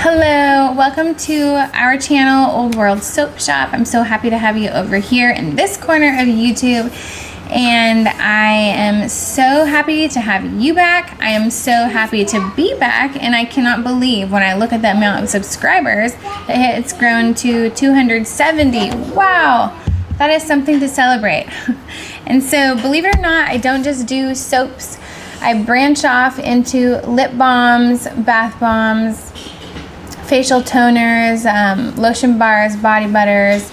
Hello, welcome to our channel, Old World Soap Shop. I'm so happy to have you over here in this corner of YouTube, and I am so happy to have you back. I am so happy to be back, and I cannot believe when I look at the amount of subscribers, it's grown to 270. Wow, that is something to celebrate. And so, believe it or not, I don't just do soaps. I branch off into lip balms, bath bombs, facial toners, lotion bars, body butters,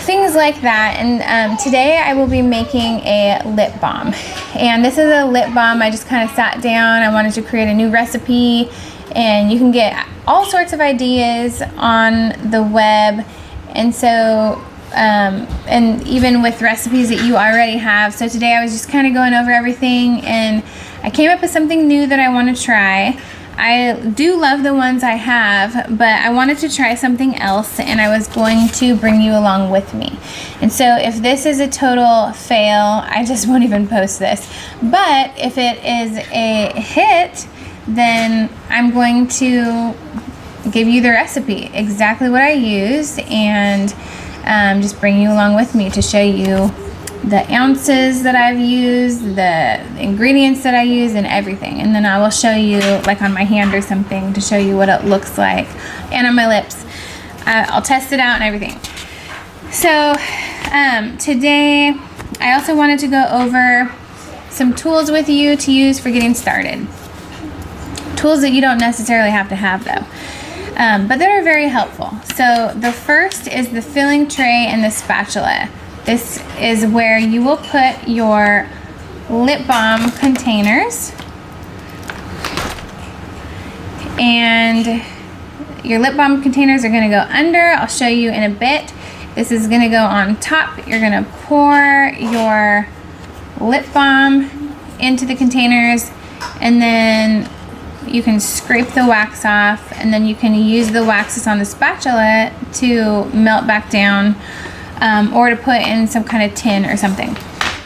things like that. And today I will be making a lip balm. And this is a lip balm. I just kind of sat down. I wanted to create a new recipe, and you can get all sorts of ideas on the web. And so, and even with recipes that you already have. So today I was just kind of going over everything, and I came up with something new that I want to try. I do love the ones I have, but I wanted to try something else, and I was going to bring you along with me. And so if this is a total fail, I just won't even post this. But if it is a hit, then I'm going to give you the recipe, exactly what I used, and just bring you along with me to show you the ounces that I've used, the ingredients that I use, and everything. And then I will show you, like on my hand or something, to show you what it looks like, and on my lips. I'll test it out and everything. So today I also wanted to go over some tools with you to use for getting started. Tools that you don't necessarily have to have though, but that are very helpful. So the first is the filling tray and the spatula. This is where you will put your lip balm containers, and your lip balm containers are going to go under. I'll show you in a bit. This is going to go on top. You're going to pour your lip balm into the containers, and then you can scrape the wax off, and then you can use the waxes on the spatula to melt back down, or to put in some kind of tin or something.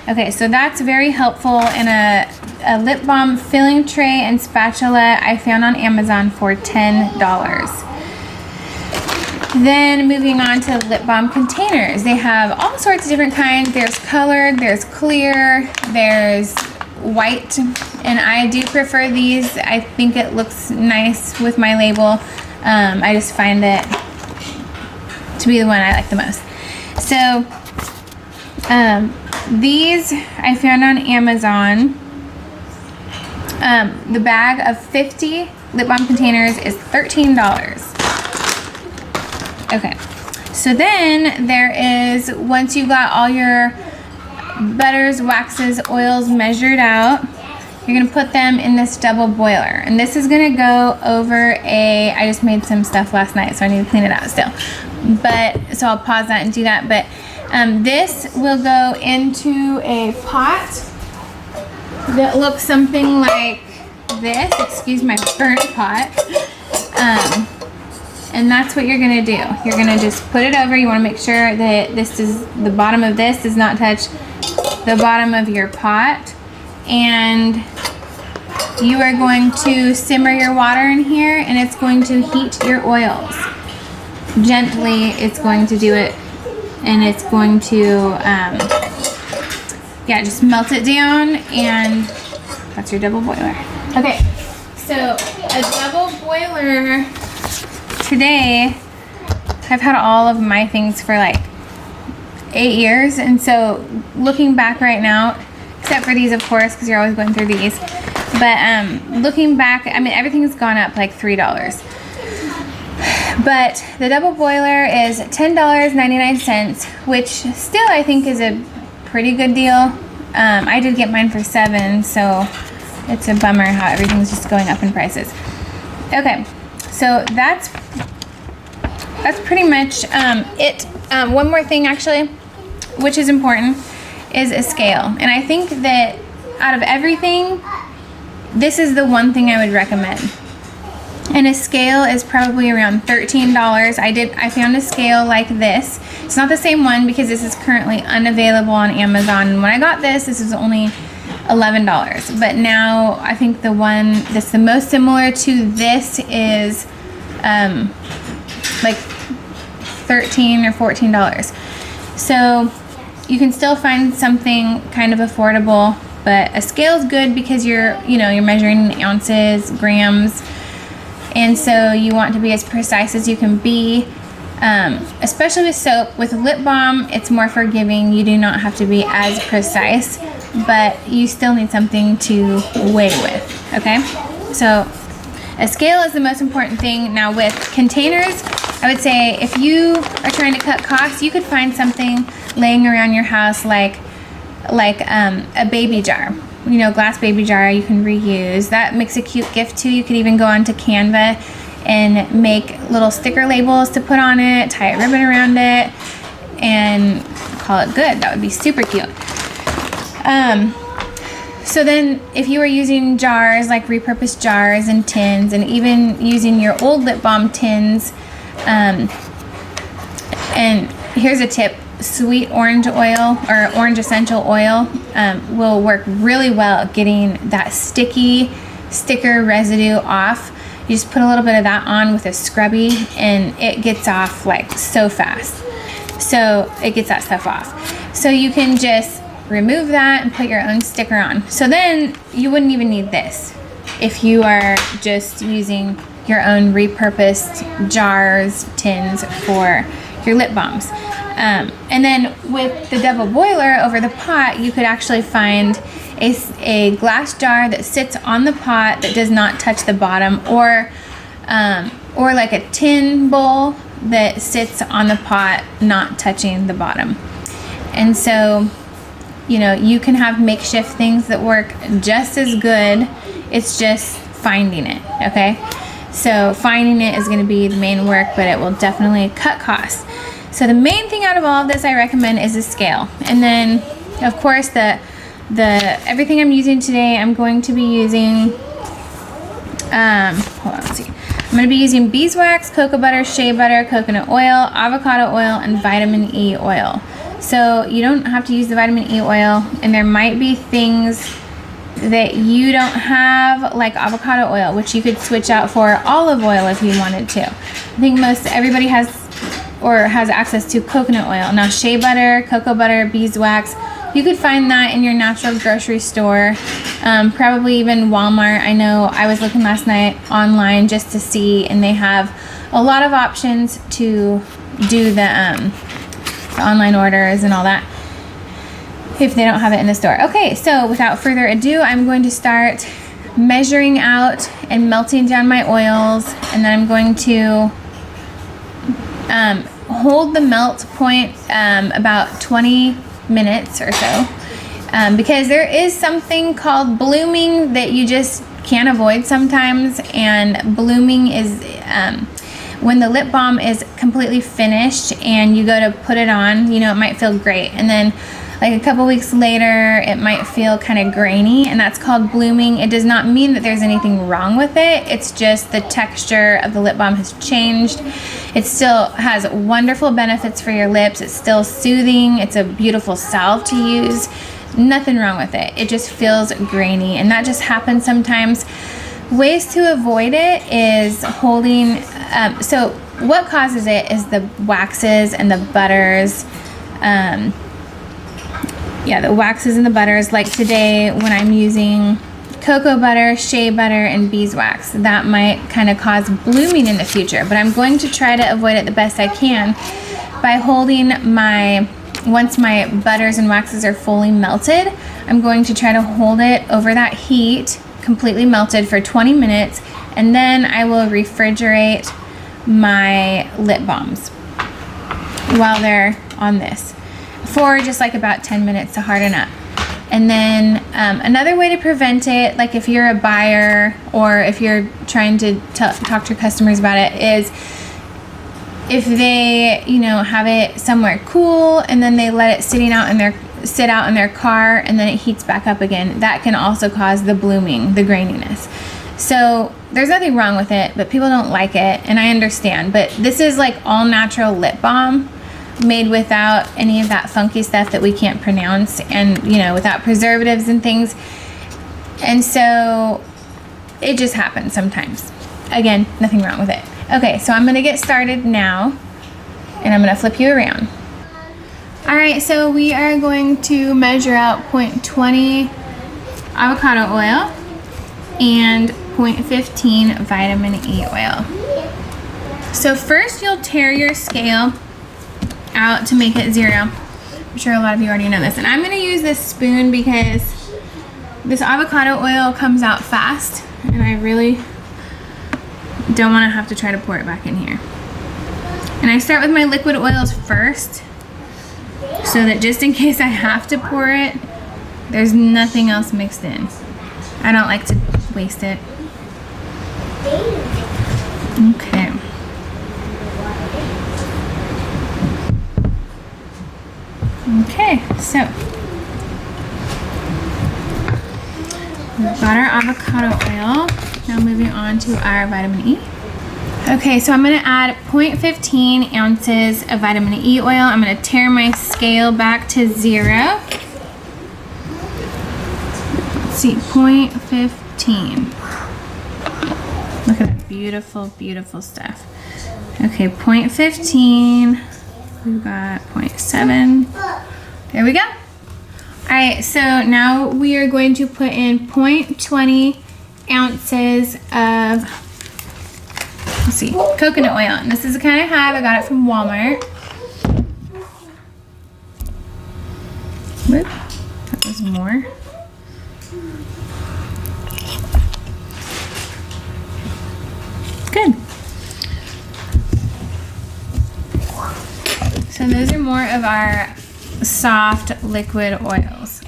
Okay, so that's very helpful. In a lip balm filling tray and spatula I found on Amazon for $10. Then moving on to lip balm containers. They have all sorts of different kinds. There's colored, there's clear, there's white, and I do prefer these. I think it looks nice with my label. I just find it to be the one I like the most. So these I found on Amazon. The bag of 50 lip balm containers is $13. Okay, so then there is, once you got all your butters, waxes, oils measured out, you're gonna put them in this double boiler, and this is gonna go over I just made some stuff last night, so I need to clean it out still. But so I'll pause that and do that. But this will go into a pot that looks something like this. Excuse my burnt pot. And that's what you're gonna do. You're gonna just put it over. You want to make sure that the bottom of this does not touch the bottom of your pot, and you are going to simmer your water in here, and it's going to heat your oils. Gently, it's going to do it, and it's going to yeah, just melt it down, and that's your double boiler. Okay, so a double boiler today, I've had all of my things for like 8 years, and so looking back right now, except for these of course, because you're always going through these, but looking back, I mean, everything's gone up like $3. But the double boiler is $10.99, which still I think is a pretty good deal. I did get mine for $7, so it's a bummer how everything's just going up in prices. Okay, so that's pretty much it. One more thing actually, which is important, is a scale. And I think that out of everything, this is the one thing I would recommend. And a scale is probably around $13. I found a scale like this. It's not the same one because this is currently unavailable on Amazon. And when I got this is only $11. But now I think the one that's the most similar to this is like $13 or $14. So you can still find something kind of affordable, but a scale is good because you're measuring in ounces, grams, and so you want to be as precise as you can be. Especially with soap. With lip balm, it's more forgiving. You do not have to be as precise, but you still need something to weigh with, okay? So a scale is the most important thing. Now with containers, I would say if you are trying to cut costs, you could find something laying around your house like a baby jar. Glass baby jar you can reuse. That makes a cute gift too. You could even go onto Canva and make little sticker labels to put on it, tie a ribbon around it, and call it good. That would be super cute. So then if you were using jars, like repurposed jars and tins, and even using your old lip balm tins, and here's a tip, sweet orange oil or orange essential oil will work really well at getting that sticky sticker residue off. You just put a little bit of that on with a scrubby and it gets off like so fast. So it gets that stuff off. So you can just remove that and put your own sticker on. So then you wouldn't even need this if you are just using your own repurposed jars, tins for your lip balms. And then with the double boiler over the pot, you could actually find a glass jar that sits on the pot that does not touch the bottom, or like a tin bowl that sits on the pot not touching the bottom. And so you can have makeshift things that work just as good. It's just finding it, okay? So finding it is going to be the main work, but it will definitely cut costs. So the main thing out of all of this I recommend is a scale. And then of course the everything I'm using today, I'm going to be using hold on, let's see. I'm going to be using beeswax, cocoa butter, shea butter, coconut oil, avocado oil, and vitamin E oil. So you don't have to use the vitamin E oil, and there might be things that you don't have, like avocado oil, which you could switch out for olive oil if you wanted to. I think everybody has access to coconut oil. Now shea butter, cocoa butter, beeswax, you could find that in your natural grocery store, probably even Walmart. I know I was looking last night online just to see, and they have a lot of options to do the online orders and all that if they don't have it in the store. Okay, so without further ado, I'm going to start measuring out and melting down my oils, and then I'm going to hold the melt point about 20 minutes or so, because there is something called blooming that you just can't avoid sometimes. And blooming is when the lip balm is completely finished and you go to put it on, it might feel great, and then like a couple weeks later it might feel kind of grainy, and that's called blooming. It does not mean that there's anything wrong with it. It's just the texture of the lip balm has changed. It still has wonderful benefits for your lips. It's still soothing. It's a beautiful salve to use. Nothing wrong with it. It just feels grainy, and that just happens sometimes. Ways to avoid it is holding, so what causes it is the waxes and the butters. The waxes and the butters, like today when I'm using cocoa butter, shea butter, and beeswax, that might kind of cause blooming in the future, but I'm going to try to avoid it the best I can by holding once my butters and waxes are fully melted, I'm going to try to hold it over that heat, completely melted, for 20 minutes, and then I will refrigerate my lip balms while they're on this for just like about 10 minutes to harden up. And then another way to prevent it, like if you're a buyer or if you're trying to talk to your customers about it, is if they have it somewhere cool and then they let it sit out in their car and then it heats back up again, that can also cause the blooming, the graininess. So there's nothing wrong with it, but people don't like it, and I understand. But this is like all natural lip balm, made without any of that funky stuff that we can't pronounce, and without preservatives and things. And so it just happens sometimes. Again, nothing wrong with it. Okay, so I'm gonna get started now, and I'm gonna flip you around. All right, so we are going to measure out 0.20 avocado oil and 0.15 vitamin E oil. So first you'll tear your scale out to make it 0. I'm sure a lot of you already know this. And I'm gonna use this spoon because this avocado oil comes out fast and I really don't wanna have to try to pour it back in here. And I start with my liquid oils first so that just in case I have to pour it, there's nothing else mixed in. I don't like to waste it. Okay. Okay, so we've got our avocado oil. Now moving on to our vitamin E. Okay, so I'm gonna add 0.15 ounces of vitamin E oil. I'm gonna tear my scale back to 0. Let's see, 0.15. Look at that beautiful, beautiful stuff. Okay, 0.15. We've got 0.7. There we go. All right, so now we are going to put in 0.20 ounces of, let's see, coconut oil. And this is the kind I have. I got it from Walmart. Whoop, that was more. Good. So those are more of our soft liquid oils.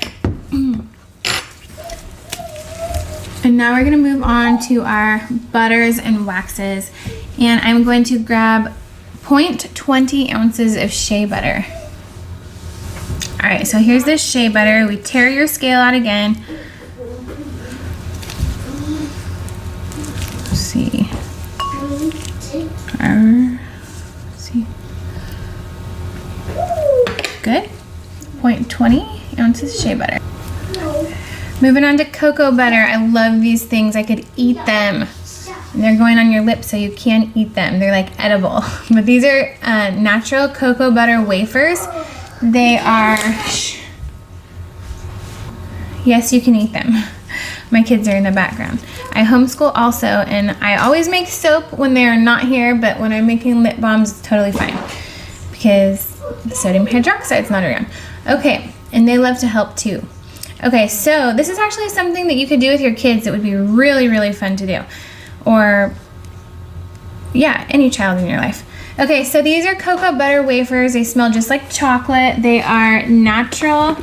And now we're gonna move on to our butters and waxes. And I'm going to grab 0.20 ounces of shea butter. All right, so here's the shea butter. We tear your scale out again. Let's see. Good. 0.20 ounces shea butter. Moving on to cocoa butter. I love these things. I could eat them. And they're going on your lips so you can't eat them. They're like edible. But these are natural cocoa butter wafers. They are, yes, you can eat them. My kids are in the background. I homeschool also, and I always make soap when they are not here, but when I'm making lip balms, it's totally fine because the sodium hydroxide's not around. Okay, and they love to help too. Okay, so this is actually something that you could do with your kids that would be really, really fun to do. Or, yeah, any child in your life. Okay, so these are cocoa butter wafers. They smell just like chocolate. They are natural.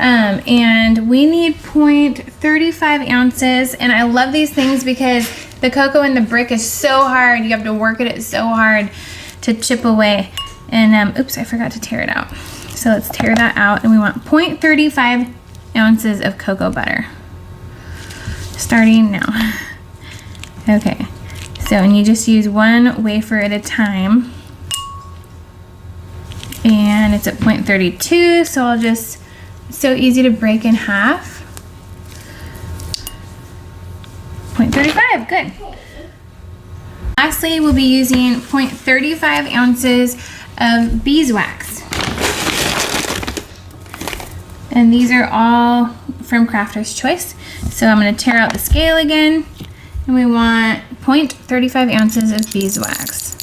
And we need 0.35 ounces. And I love these things because the cocoa in the brick is so hard. You have to work at it so hard to chip away. And oops, I forgot to tear it out. So let's tear that out. And we want 0.35 ounces of cocoa butter. Starting now. Okay, so and you just use one wafer at a time. And it's at 0.32, so I'll just, it's so easy to break in half. 0.35, good. Lastly, we'll be using 0.35 ounces of beeswax. And these are all from Crafter's Choice. So I'm gonna tear out the scale again, and we want 0.35 ounces of beeswax.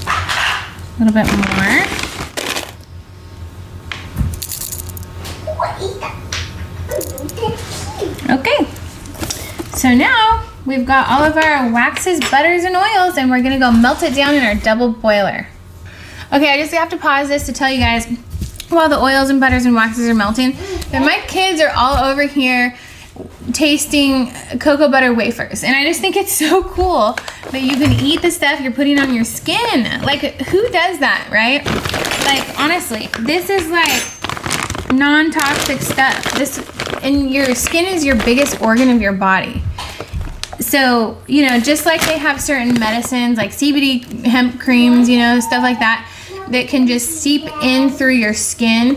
A little bit more. Okay, so now we've got all of our waxes, butters, and oils, and we're gonna go melt it down in our double boiler. Okay, I just have to pause this to tell you guys, while the oils and butters and waxes are melting, that my kids are all over here tasting cocoa butter wafers. And I just think it's so cool that you can eat the stuff you're putting on your skin. Like, who does that, right? Like, honestly, this is like non-toxic stuff. This, and your skin is your biggest organ of your body. So, you know, just like they have certain medicines like CBD hemp creams, you know, stuff like that, that can just seep in through your skin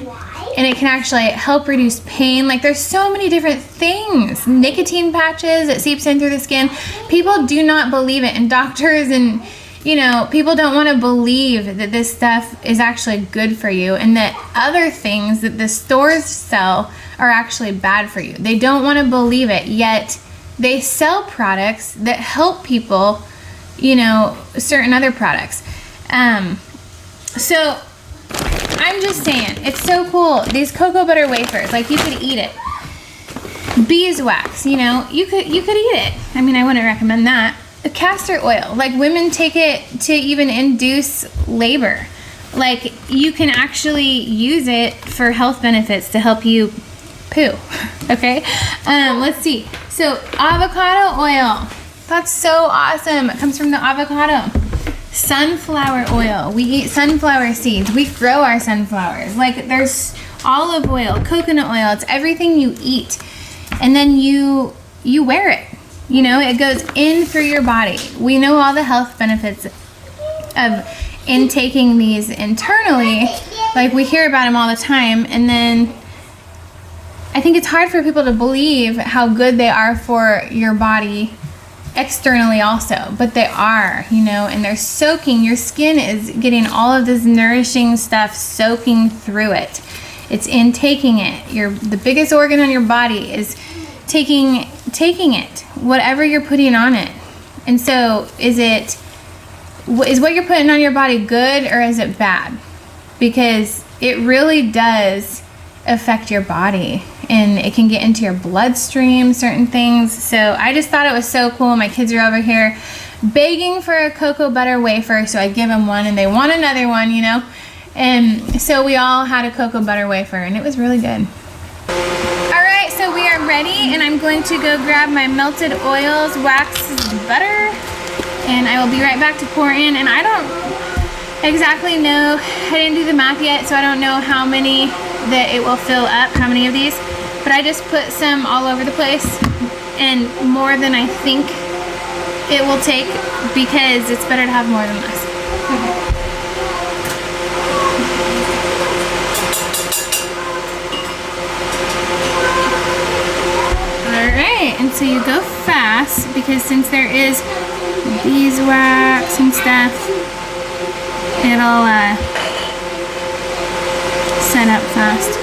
and it can actually help reduce pain. Like, there's so many different things. Nicotine patches, it seeps in through the skin. People do not believe it, and doctors and, you know, people don't want to believe that this stuff is actually good for you, and that other things that the stores sell are actually bad for you. They don't want to believe it, yet they sell products that help people, you know, certain other products. So I'm just saying, it's so cool. These cocoa butter wafers, like, you could eat it. Beeswax, you know, you could eat it. I mean, I wouldn't recommend that. Castor oil, like, women take it to even induce labor. Like, you can actually use it for health benefits to help you poo. Okay, let's see. So avocado oil, that's so awesome. It comes from the avocado. Sunflower oil, we eat sunflower seeds, we grow our sunflowers. Like, there's olive oil, coconut oil, it's everything you eat, and then you wear it. You know, it goes in through your body. We know all the health benefits of intaking these internally. Like, we hear about them all the time, and then I think it's hard for people to believe how good they are for your body externally also, but they are, you know, and they're soaking. Your skin is getting all of this nourishing stuff soaking through it. It's intaking it. The biggest organ on your body is taking it, whatever you're putting on it. And so is what you're putting on your body good, or is it bad? Because it really does affect your body, and it can get into your bloodstream, certain things. So I just thought it was so cool. My kids are over here begging for a cocoa butter wafer, so I give them one, and they want another one, you know. And so we all had a cocoa butter wafer, and it was really good. Alright, so we are ready, and I'm going to go grab my melted oils, waxes, butter, and I will be right back to pour in. And I don't exactly know, I didn't do the math yet, so I don't know how many that it will fill up, how many of these, but I just put some all over the place, and more than I think it will take, because it's better to have more than less. Okay. Alright, and so you go fast, because since there is beeswax and stuff, it'll set up fast.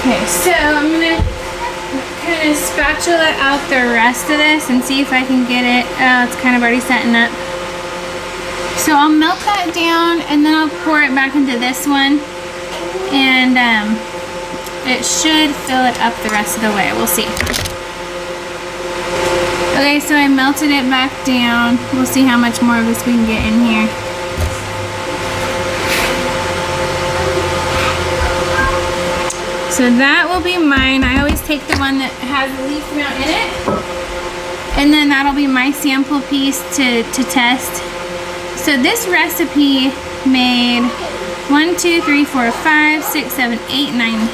Okay, so I'm gonna kind of spatula out the rest of this and see if I can get it. It's kind of already setting up. So I'll melt that down, and then I'll pour it back into this one, and it should fill it up the rest of the way. We'll see. Okay, so I melted it back down. We'll see how much more of this we can get in here. So that will be mine. I always take the one that has the least amount in it. And then that'll be my sample piece to test. So this recipe made 1, 2, 3, 4, 5, 6, 7, 8, 9,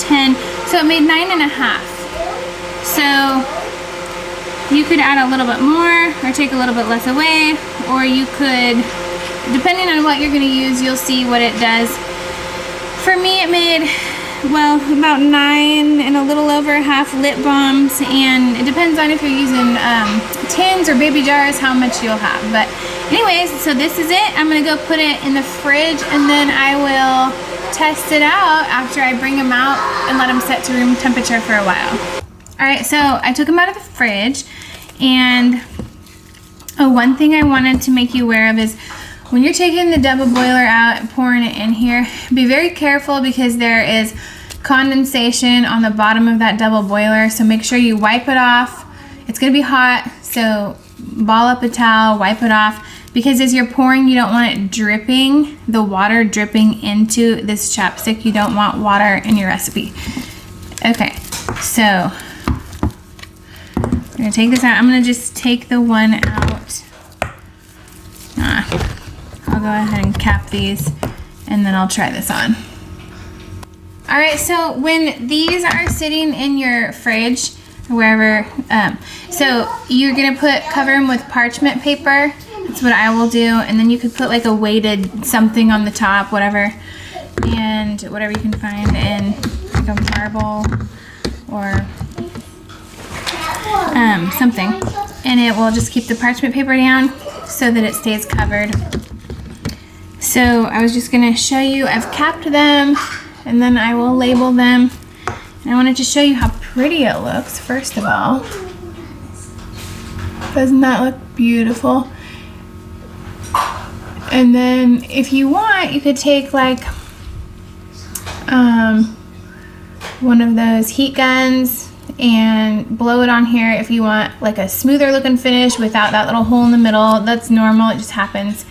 10. So it made 9.5. So you could add a little bit more or take a little bit less away, or you could, depending on what you're gonna use, you'll see what it does. For me, it made, well, about 9 and a little over half lip balms, and it depends on if you're using tins or baby jars how much you'll have. But anyways, so this is it. I'm gonna go put it in the fridge, and then I will test it out after I bring them out and let them set to room temperature for a while. Alright, so I took them out of the fridge, and one thing I wanted to make you aware of is when you're taking the double boiler out and pouring it in here, be very careful, because there is condensation on the bottom of that double boiler, so make sure you wipe it off. It's gonna be hot, so ball up a towel, wipe it off, because as you're pouring, you don't want it dripping, the water dripping into this chapstick. You don't want water in your recipe. Okay, so I'm gonna take this out. I'm gonna just take the one out. I'll go ahead and cap these, and then I'll try this on. All right, so when these are sitting in your fridge, or wherever, so you're gonna cover them with parchment paper. That's what I will do, and then you could put like a weighted something on the top, whatever, and whatever you can find in like a marble or something, and it will just keep the parchment paper down so that it stays covered. So I was just gonna show you, I've capped them, and then I will label them. And I wanted to show you how pretty it looks, first of all. Doesn't that look beautiful? And then if you want, you could take like one of those heat guns and blow it on here if you want like a smoother looking finish without that little hole in the middle. That's normal, it just happens.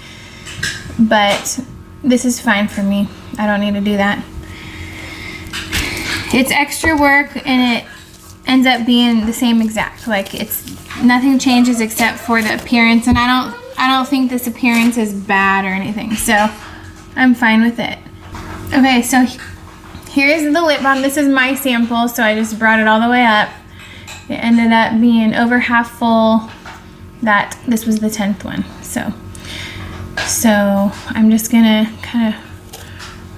But this is fine for me. I don't need to do that. It's extra work, and it ends up being the same exact. Like, it's nothing changes except for the appearance, and I don't think this appearance is bad or anything, so I'm fine with it. Okay, so here's the lip balm. This is my sample, so I just brought it all the way up. It ended up being over half full. This was the 10th one. So I'm just gonna kind of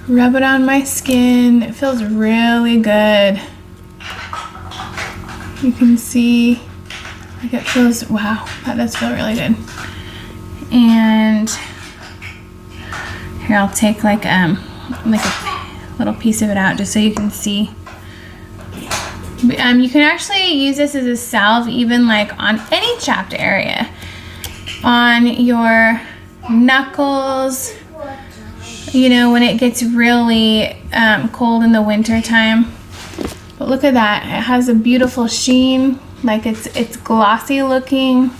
rub it on my skin. It feels really good. You can see, like, it feels, wow, that does feel really good. And here, I'll take like a little piece of it out just so you can see. You can actually use this as a salve even like on any chapped area. On your knuckles, you know, when it gets really cold in the winter time. But look at that, it has a beautiful sheen, like it's glossy looking,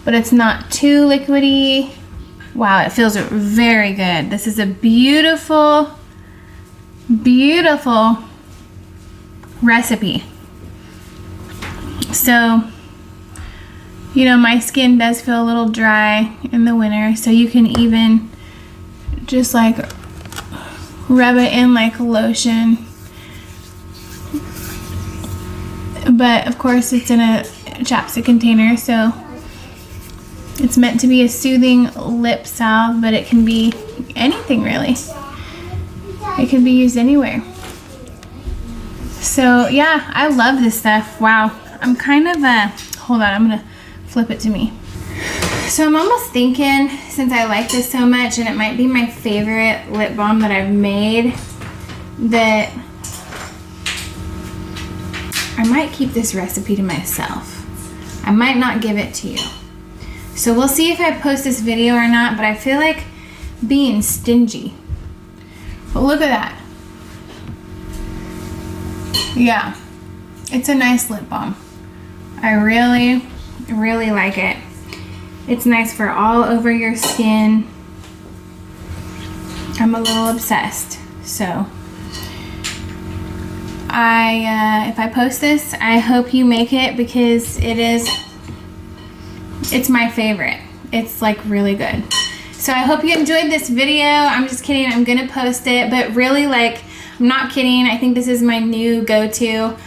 but it's not too liquidy. Wow, it feels very good. This is a beautiful, beautiful recipe. So, you know, my skin does feel a little dry in the winter, so you can even just like rub it in like lotion. But of course it's in a chapstick container, so it's meant to be a soothing lip salve, but it can be anything really. It can be used anywhere. So yeah, I love this stuff. Wow, I'm kind of hold on, I'm gonna flip it to me. So I'm almost thinking, since I like this so much and it might be my favorite lip balm that I've made, that I might keep this recipe to myself. I might not give it to you. So we'll see if I post this video or not, but I feel like being stingy. But look at that. Yeah, it's a nice lip balm. I really, really like it. It's nice for all over your skin. I'm a little obsessed. So if I post this, I hope you make it, because it's my favorite. It's like really good. So I hope you enjoyed this video. I'm just kidding, I'm gonna post it, but really, like, I'm not kidding. I think this is my new go-to.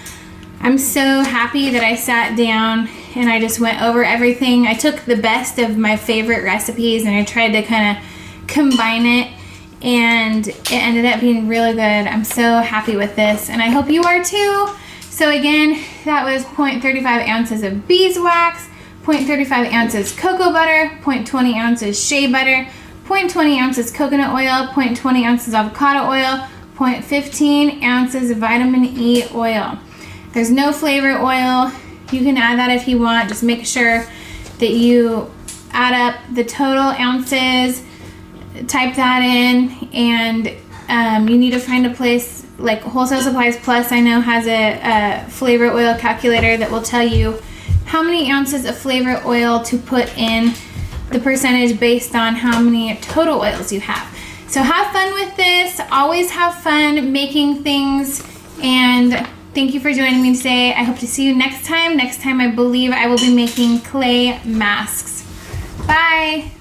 I'm so happy that I sat down and I just went over everything. I took the best of my favorite recipes and I tried to kind of combine it, and it ended up being really good. I'm so happy with this, and I hope you are too. So again, that was 0.35 ounces of beeswax, 0.35 ounces cocoa butter, 0.20 ounces shea butter, 0.20 ounces coconut oil, 0.20 ounces avocado oil, 0.15 ounces vitamin E oil. There's no flavor oil. You can add that if you want. Just make sure that you add up the total ounces, type that in, and you need to find a place like Wholesale Supplies Plus, I know, has a flavor oil calculator that will tell you how many ounces of flavor oil to put in the percentage based on how many total oils you have. So have fun with this. Always have fun making things. And thank you for joining me today. I hope to see you next time. Next time, I believe I will be making clay masks. Bye.